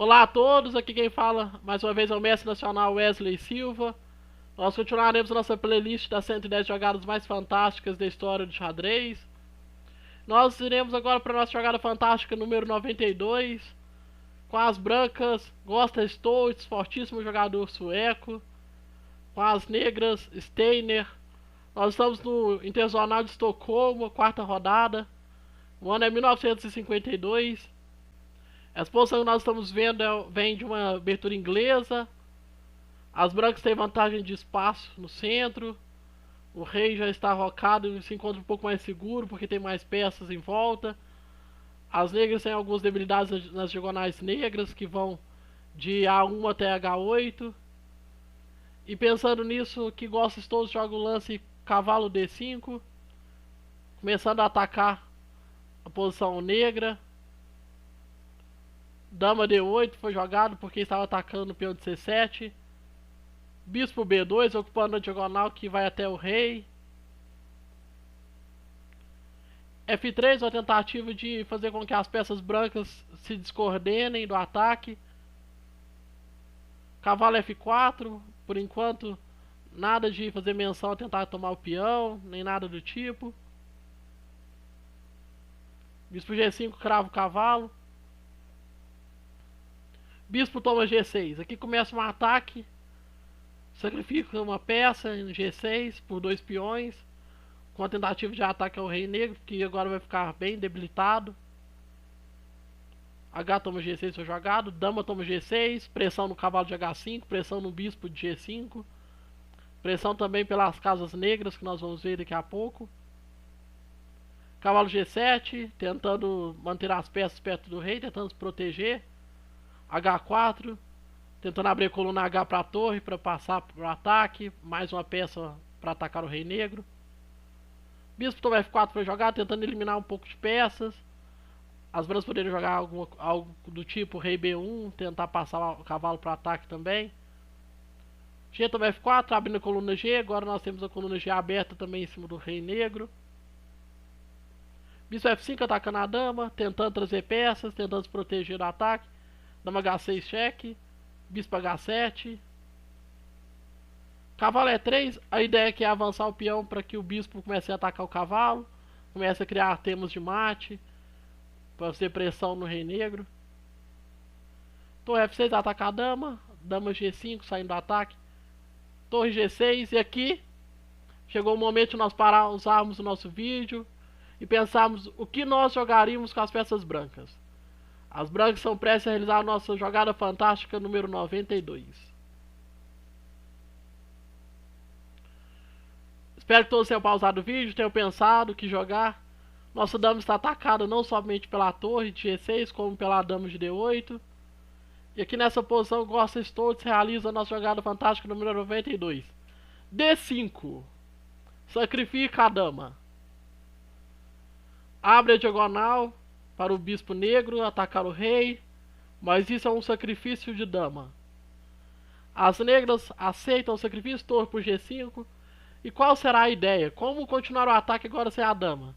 Olá a todos, aqui quem fala mais uma vez é o mestre nacional Wesley Silva. Nós continuaremos nossa playlist das 110 jogadas mais fantásticas da história do xadrez. Nós iremos agora para a nossa jogada fantástica número 92, com as brancas Gösta Stoltz, fortíssimo jogador sueco, com as negras Steiner. Nós estamos no Interzonal de Estocolmo, quarta rodada. O ano é 1952. Essa posição que nós estamos vendo vem de uma abertura inglesa. As brancas têm vantagem de espaço no centro. O rei já está rocado e se encontra um pouco mais seguro porque tem mais peças em volta. As negras têm algumas debilidades nas diagonais negras que vão de A1 até H8. E pensando nisso, que Gösta Stoltz joga o lance cavalo D5, começando a atacar a posição negra. Dama D8 foi jogado porque estava atacando o peão de C7. Bispo B2 ocupando a diagonal que vai até o rei. F3, uma tentativa de fazer com que as peças brancas se descoordenem do ataque. Cavalo F4, por enquanto nada de fazer menção a tentar tomar o peão, nem nada do tipo. Bispo G5, crava o cavalo. Bispo toma G6, aqui começa um ataque. Sacrifica uma peça em G6 por 2 peões, com a tentativa de ataque ao rei negro, que agora vai ficar bem debilitado. H toma G6 foi jogado, dama toma G6, pressão no cavalo de H5, pressão no bispo de G5, pressão também pelas casas negras, que nós vamos ver daqui a pouco. Cavalo G7, tentando manter as peças perto do rei, tentando se proteger. H4, tentando abrir a coluna H para a torre, para passar para o ataque. Mais uma peça para atacar o rei negro. Bispo toma F4 foi jogado, tentando eliminar um pouco de peças. As brancas poderiam jogar algo do tipo rei B1, tentar passar o cavalo para o ataque também. G toma F4, abrindo a coluna G. Agora nós temos a coluna G aberta também em cima do rei negro. Bispo F5 atacando a dama, tentando trazer peças, tentando se proteger do ataque. Dama H6 cheque. Bispo H7. Cavalo E3, a ideia é que é avançar o peão para que o bispo comece a atacar o cavalo. Comece a criar temas de mate, para fazer pressão no rei negro. Torre F6 atacar a dama. Dama G5 saindo do ataque. Torre G6, e aqui chegou o momento de nós usarmos o nosso vídeo e pensarmos o que nós jogaríamos com as peças brancas. As brancas são prestes a realizar a nossa jogada fantástica número 92. Espero que todos tenham pausado o vídeo, tenham pensado o que jogar. Nossa dama está atacada não somente pela torre de G6, como pela dama de D8. E aqui nessa posição, Gösta Stoltz realiza a nossa jogada fantástica número 92. D5. Sacrifica a dama. Abre a diagonal para o bispo negro atacar o rei, mas isso é um sacrifício de dama. As negras aceitam o sacrifício, torre por G5. E qual será a ideia? Como continuar o ataque agora sem a dama?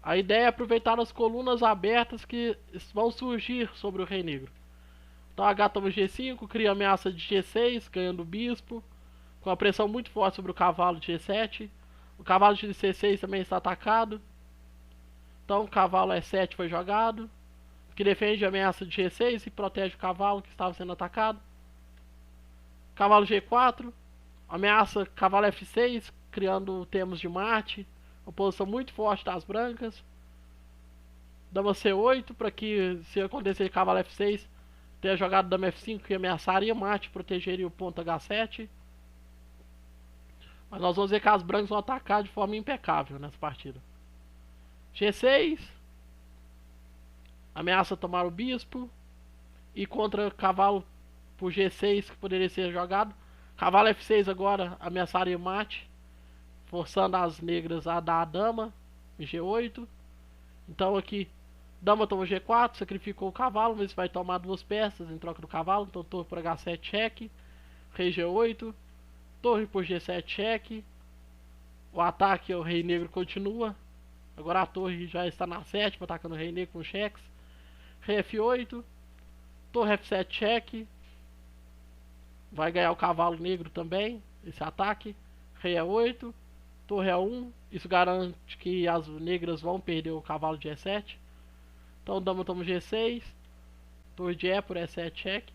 A ideia é aproveitar as colunas abertas que vão surgir sobre o rei negro. Então H toma G5, cria ameaça de G6, ganhando o bispo, com a pressão muito forte sobre o cavalo de G7. O cavalo de C6 também está atacado. Então o cavalo E7 foi jogado, que defende a ameaça de G6 e protege o cavalo que estava sendo atacado. Cavalo G4, ameaça cavalo F6, criando temas de mate, uma posição muito forte das brancas. Dama C8, para que se acontecer cavalo F6, tenha jogado dama F5 que ameaçaria mate, protegeria o ponto H7. Mas nós vamos ver que as brancas vão atacar de forma impecável nessa partida. G6, ameaça tomar o bispo, e contra cavalo por G6 que poderia ser jogado. Cavalo F6 agora ameaçaria mate, forçando as negras a dar a dama em G8. Então aqui, dama toma G4, sacrificou o cavalo, mas vai tomar 2 peças em troca do cavalo. Então torre por H7 cheque, rei G8, torre por G7 cheque. O ataque ao rei negro continua. Agora a torre já está na 7, atacando o rei negro com cheques. Rei F8, Torre F7 cheque. Vai ganhar o cavalo negro também, esse ataque. Rei E8. Torre E1. Isso garante que as negras vão perder o cavalo de E7. Então dama toma G6. Torre de E por E7 cheque.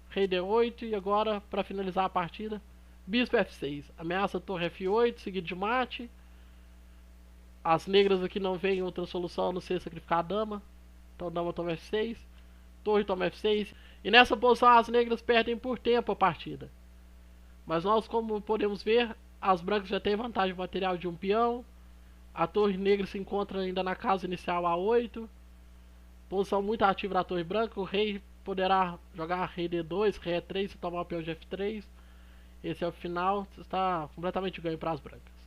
Rei D8. E agora, para finalizar a partida, bispo F6. Ameaça torre F8, seguido de mate. As negras aqui não veem outra solução a não ser sacrificar a dama. Então dama toma F6. Torre toma F6. E nessa posição as negras perdem por tempo a partida. Mas nós, como podemos ver, as brancas já têm vantagem material de um peão. A torre negra se encontra ainda na casa inicial A8. Posição muito ativa da torre branca. O rei poderá jogar rei D2, rei E3 e tomar o peão de F3. Esse é o final. Está completamente ganho para as brancas.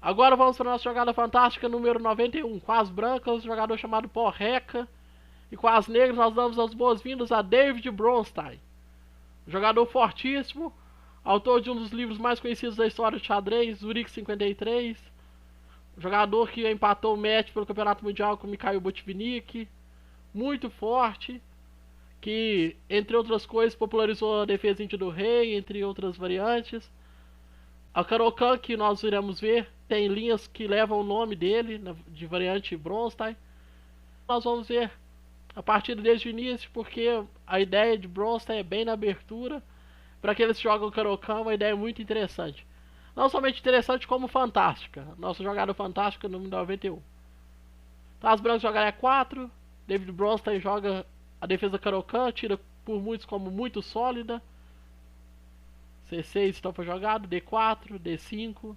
Agora vamos para a nossa jogada fantástica número 91. Com as brancas, um jogador chamado Porreca. E com as negras nós damos as boas-vindas a David Bronstein. Um jogador fortíssimo. Autor de um dos livros mais conhecidos da história de xadrez, Zurique 53. Um jogador que empatou o match pelo Campeonato Mundial com Mikhail Botvinnik. Muito forte. Que, entre outras coisas, popularizou a defesa índia do rei, entre outras variantes. A Caro-Kann, que nós iremos ver, tem linhas que levam o nome dele, de variante Bronstein. Nós vamos ver a partida desde o início, porque a ideia de Bronstein é bem na abertura. Para aqueles que jogam Caro-Kann, uma ideia muito interessante. Não somente interessante, como fantástica. Nossa jogada fantástica, número 91. Então as brancas jogam E4. David Bronstein joga a defesa Caro-Kann, tira por muitos como muito sólida. C6 então foi jogado, D4, D5.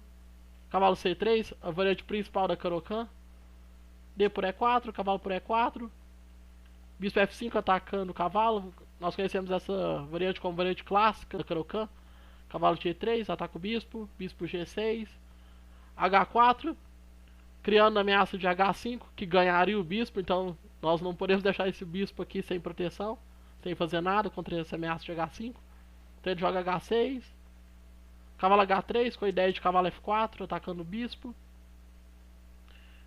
Cavalo C3, a variante principal da Caro-Kann. D por E4, cavalo por E4. Bispo F5 atacando o cavalo. Nós conhecemos essa variante como variante clássica da Caro-Kann. Cavalo G3, ataca o bispo. Bispo G6. H4. Criando a ameaça de H5, que ganharia o bispo. Então nós não podemos deixar esse bispo aqui sem proteção. Sem fazer nada contra essa ameaça de H5. Então ele joga H6. Cavalo H3 com a ideia de cavalo F4 atacando o bispo.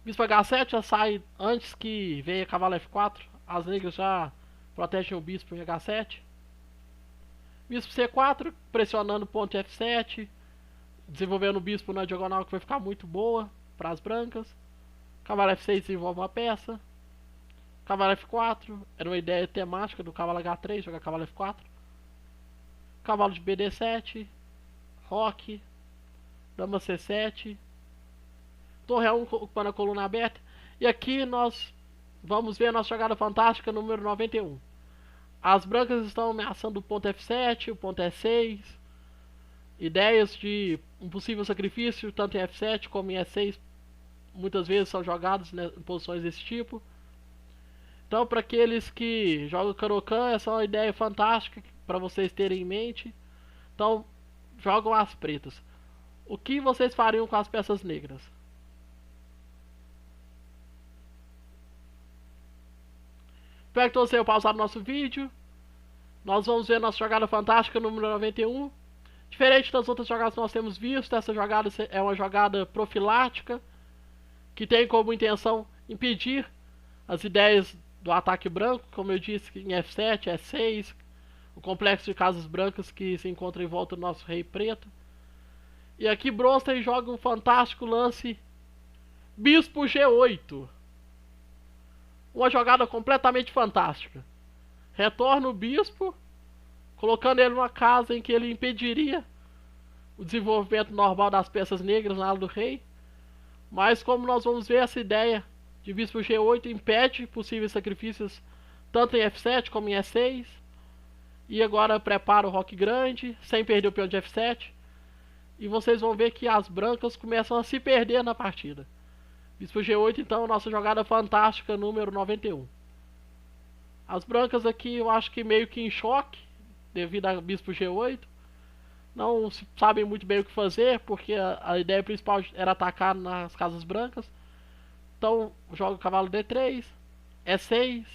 Bispo H7 já sai antes que venha cavalo F4. As negras já protegem o bispo em H7. Bispo C4 pressionando o ponto F7. Desenvolvendo o bispo na diagonal que vai ficar muito boa para as brancas. Cavalo F6 desenvolve uma peça. Cavalo F4 era uma ideia temática do cavalo H3 jogar cavalo F4. Cavalo de BD7. Roque. Dama C7. Torre A1 ocupando a coluna aberta. E aqui nós vamos ver a nossa jogada fantástica número 91. As brancas estão ameaçando o ponto F7, o ponto E6. Ideias de um possível sacrifício, tanto em F7 como em E6, muitas vezes são jogados em posições desse tipo. Então, para aqueles que jogam Caro-Kann, essa é uma ideia fantástica para vocês terem em mente. Então, jogam as pretas. O que vocês fariam com as peças negras? Espero que todos tenham pausado o nosso vídeo. Nós vamos ver nossa jogada fantástica número 91. Diferente das outras jogadas que nós temos visto, essa jogada é uma jogada profilática, que tem como intenção impedir as ideias do ataque branco, como eu disse, em F7, E6, o complexo de casas brancas que se encontra em volta do nosso rei preto. E aqui Bronstein joga um fantástico lance Bispo G8. Uma jogada completamente fantástica. Retorna o bispo, colocando ele numa casa em que ele impediria o desenvolvimento normal das peças negras na ala do rei. Mas como nós vamos ver, essa ideia de bispo G8 impede possíveis sacrifícios tanto em F7 como em E6. E agora prepara o roque grande, sem perder o peão de F7. E vocês vão ver que as brancas começam a se perder na partida. Bispo G8 então, nossa jogada fantástica número 91. As brancas aqui eu acho que meio que em choque, devido a bispo G8. Não sabem muito bem o que fazer, porque a ideia principal era atacar nas casas brancas. Então joga o cavalo D3, E6.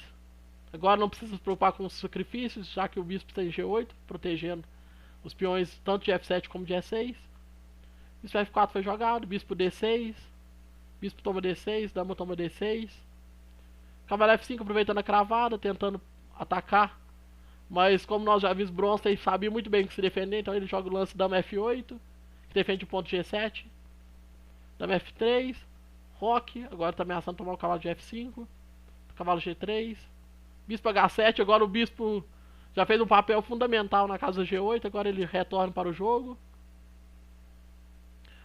Agora não precisa se preocupar com os sacrifícios, já que o bispo tem G8, protegendo os peões tanto de F7 como de E6. Bispo F4 foi jogado, bispo D6. Bispo toma D6, dama toma D6. Cavalo F5 aproveitando a cravada, tentando atacar. Mas como nós já vimos, Bronstein sabia muito bem que se defender, então ele joga o lance dama F8, que defende o ponto G7. Dama F3, roque, agora tá ameaçando tomar o cavalo de F5. Cavalo G3, bispo H7, agora o bispo já fez um papel fundamental na casa G8, agora ele retorna para o jogo.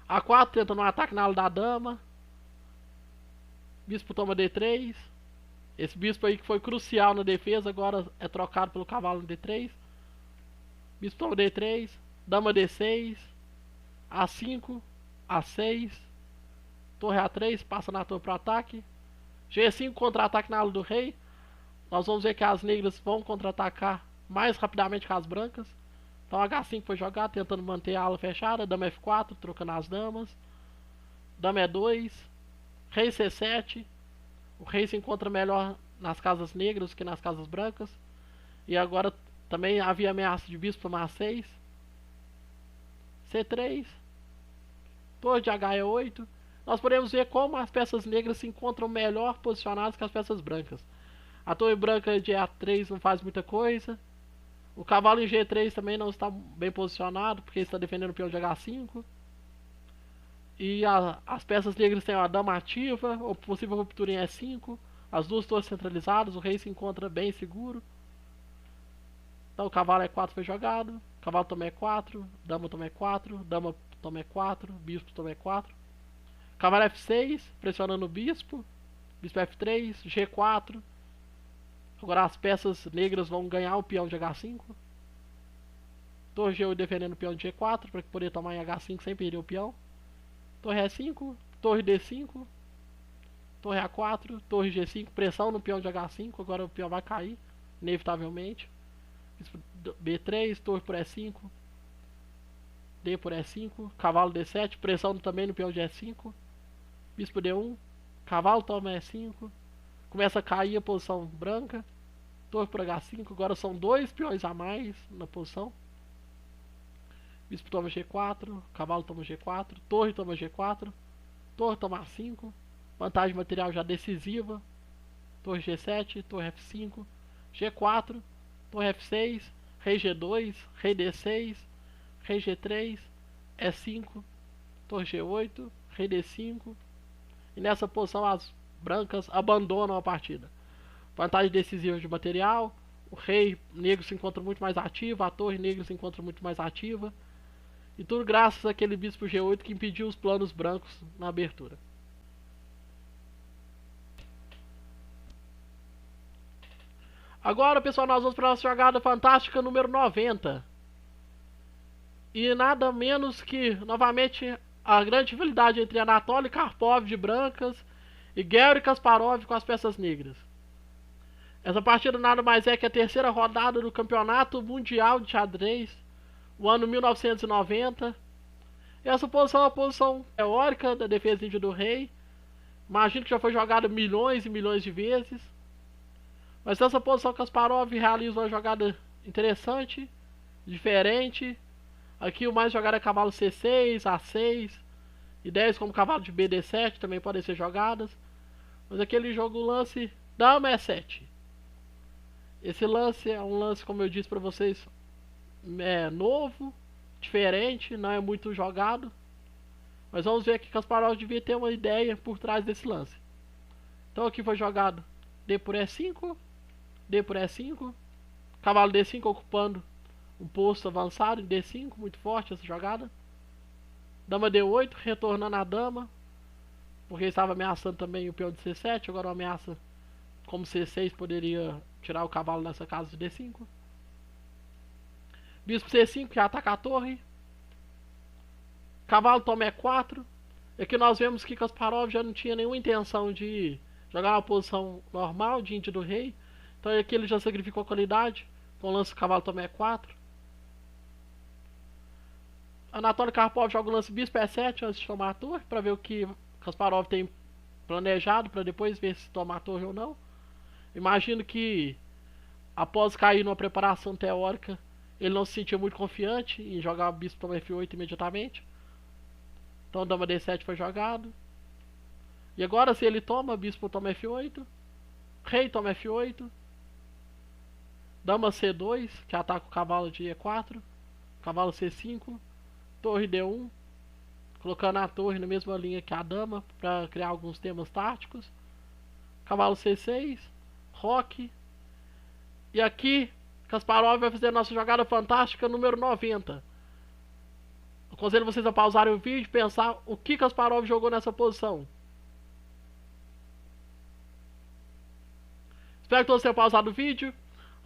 A4 tentando um ataque na ala da dama. Bispo toma D3. Esse bispo aí que foi crucial na defesa, agora é trocado pelo cavalo no D3. Bispo toma D3, dama D6, A5, A6, torre A3, passa na torre para o ataque. G5 contra-ataque na ala do rei. Nós vamos ver que as negras vão contra-atacar mais rapidamente que as brancas. Então H5 foi jogado, tentando manter a ala fechada. Dama F4, trocando as damas. Dama E2, rei C7. O rei se encontra melhor nas casas negras que nas casas brancas. E agora também havia ameaça de bispo tomar A6. C3, torre de HE8. Nós podemos ver como as peças negras se encontram melhor posicionadas que as peças brancas. A torre branca de A3 não faz muita coisa. O cavalo em G3 também não está bem posicionado, porque está defendendo o peão de H5. E as peças negras têm a dama ativa, ou possível ruptura em E5. As duas torres centralizadas, o rei se encontra bem seguro. Então o cavalo E4 foi jogado. Cavalo toma E4, dama toma E4, dama toma E4, bispo toma E4. Cavalo F6, pressionando o bispo. Bispo F3, G4. Agora as peças negras vão ganhar o peão de H5. Torre G8 defendendo o peão de G4 para poder tomar em H5 sem perder o peão. Torre E5, torre D5, torre A4, torre G5, pressão no peão de H5. Agora o peão vai cair, inevitavelmente. B3, torre por E5, D por E5, cavalo D7, pressão também no peão de E5. Bispo D1, cavalo toma E5. Começa a cair a posição branca. Torre por H5. Agora são dois peões a mais na posição. Bispo toma G4. Cavalo toma G4. Torre toma G4. Torre toma A5. Vantagem material já decisiva. Torre G7. Torre F5. G4. Torre F6. Rei G2. Rei D6. Rei G3. E5. Torre G8. Rei D5. E nessa posição as brancas abandonam a partida. Vantagem decisiva de material. O rei negro se encontra muito mais ativo. A torre negra se encontra muito mais ativa. E tudo graças àquele bispo G8 que impediu os planos brancos na abertura. Agora, pessoal, nós vamos para a nossa jogada fantástica número 90. E nada menos que, novamente, a grande rivalidade entre Anatoly Karpov de brancas e Garry Kasparov com as peças negras. Essa partida nada mais é que a terceira rodada do Campeonato Mundial de Xadrez, o ano 1990. Essa posição é uma posição teórica da defesa índia do rei. Imagino que já foi jogada milhões e milhões de vezes. Mas nessa posição Kasparov realiza uma jogada interessante, diferente. Aqui o mais jogado é cavalo C6, A6. Ideias como cavalo de BD7 também podem ser jogadas. Mas aquele jogo, o lance dama E7. Esse lance é um lance, como eu disse para vocês, é novo, diferente, não é muito jogado. Mas vamos ver aqui que Kasparov devia ter uma ideia por trás desse lance. Então aqui foi jogado D por E5, D por E5, cavalo D5 ocupando um posto avançado em D5, muito forte essa jogada. Dama D8, retornando a dama, porque estava ameaçando também o peão de C7, agora uma ameaça como C6 poderia tirar o cavalo nessa casa de D5. Bispo C5 que ataca a torre. Cavalo toma E4. E aqui nós vemos que Kasparov já não tinha nenhuma intenção de jogar uma posição normal de índia do rei. Então aqui ele já sacrificou a qualidade. Com o lance cavalo toma E4. Anatoly Karpov joga o lance bispo E7 antes de tomar a torre, para ver o que Kasparov tem planejado, para depois ver se toma a torre ou não. Imagino que após cair numa preparação teórica, ele não se sentia muito confiante em jogar o bispo toma F8 imediatamente. Então dama D7 foi jogado. E agora se ele toma, bispo toma F8, rei toma F8, Dama C2, que ataca o cavalo de E4. Cavalo C5. Torre D1. Colocando a torre na mesma linha que a dama, para criar alguns temas táticos. Cavalo C6. Roque. E aqui, Kasparov vai fazer a nossa jogada fantástica número 90. Aconselho vocês a pausarem o vídeo e pensar o que Kasparov jogou nessa posição. Espero que todos tenham pausado o vídeo.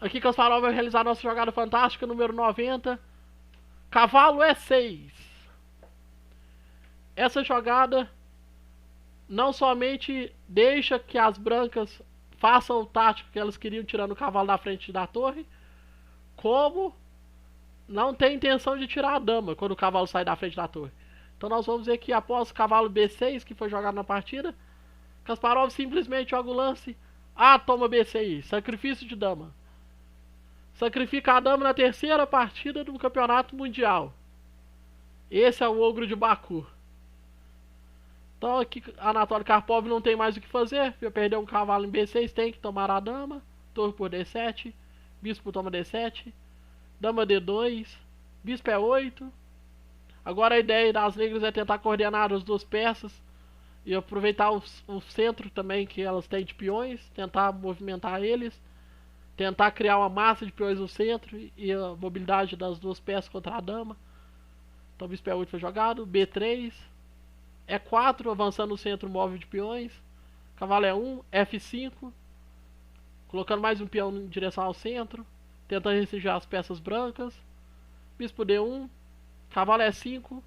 Aqui Kasparov vai realizar a nossa jogada fantástica número 90. Cavalo E6. Essa jogada não somente deixa que as brancas façam o tático que elas queriam, tirando o cavalo da frente da torre, como não tem intenção de tirar a dama quando o cavalo sai da frente da torre. Então nós vamos ver que após o cavalo B6 que foi jogado na partida, Kasparov simplesmente joga o lance: ah, toma B6, sacrifício de dama. Sacrifica a dama na terceira partida do campeonato mundial. Esse é o ogro de Baku. Então aqui Anatoly Karpov não tem mais o que fazer. Perdeu um cavalo em B6, tem que tomar a dama. Torre por D7. Bispo toma D7. Dama D2. Bispo E8. Agora a ideia das negras é tentar coordenar as duas peças e aproveitar o centro também que elas têm de peões. Tentar movimentar eles. Tentar criar uma massa de peões no centro e a mobilidade das duas peças contra a dama. Então bispo E8 foi jogado. B3. E4, avançando no centro móvel de peões. Cavalo E1, F5. Colocando mais um peão em direção ao centro. Tentando restringir as peças brancas. Bispo D1. Cavalo E5.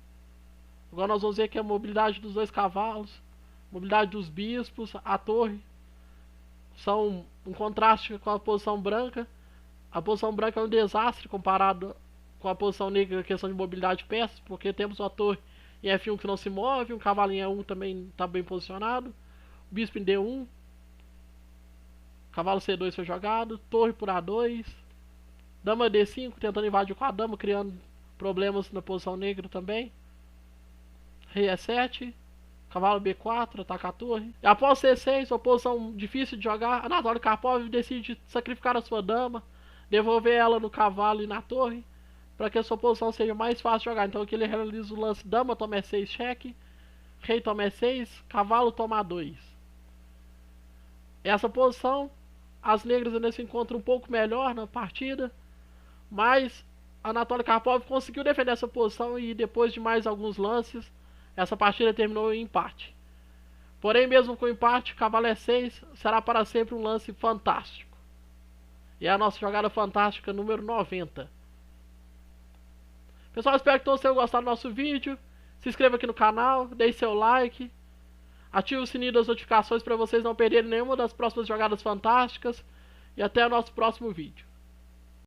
Agora nós vamos ver aqui a mobilidade dos dois cavalos. Mobilidade dos bispos. A torre. São um contraste com a posição branca. A posição branca é um desastre comparado com a posição negra na questão de mobilidade de peças. Porque temos uma torre em F1 que não se move, um cavalo em E1 também está bem posicionado. Bispo em D1. Cavalo C2 foi jogado. Torre por A2. Dama D5, tentando invadir com a dama, criando problemas na posição negra também. Rei E7. Cavalo B4, ataca a torre. E após C6, uma posição difícil de jogar, Anatoly Karpov decide sacrificar a sua dama, devolver ela no cavalo e na torre, para que a sua posição seja mais fácil de jogar. Então aqui ele realiza o lance: dama toma E6, cheque. Rei toma E6, cavalo toma A2. Essa posição, as negras ainda se encontram um pouco melhor na partida, mas Anatoly Karpov conseguiu defender essa posição e depois de mais alguns lances, essa partida terminou em empate. Porém, mesmo com empate, cavalo E6 será para sempre um lance fantástico. E é a nossa jogada fantástica número 90. Pessoal, espero que todos tenham gostado do nosso vídeo. Se inscreva aqui no canal, deixe seu like. Ative o sininho das notificações para vocês não perderem nenhuma das próximas jogadas fantásticas. E até o nosso próximo vídeo.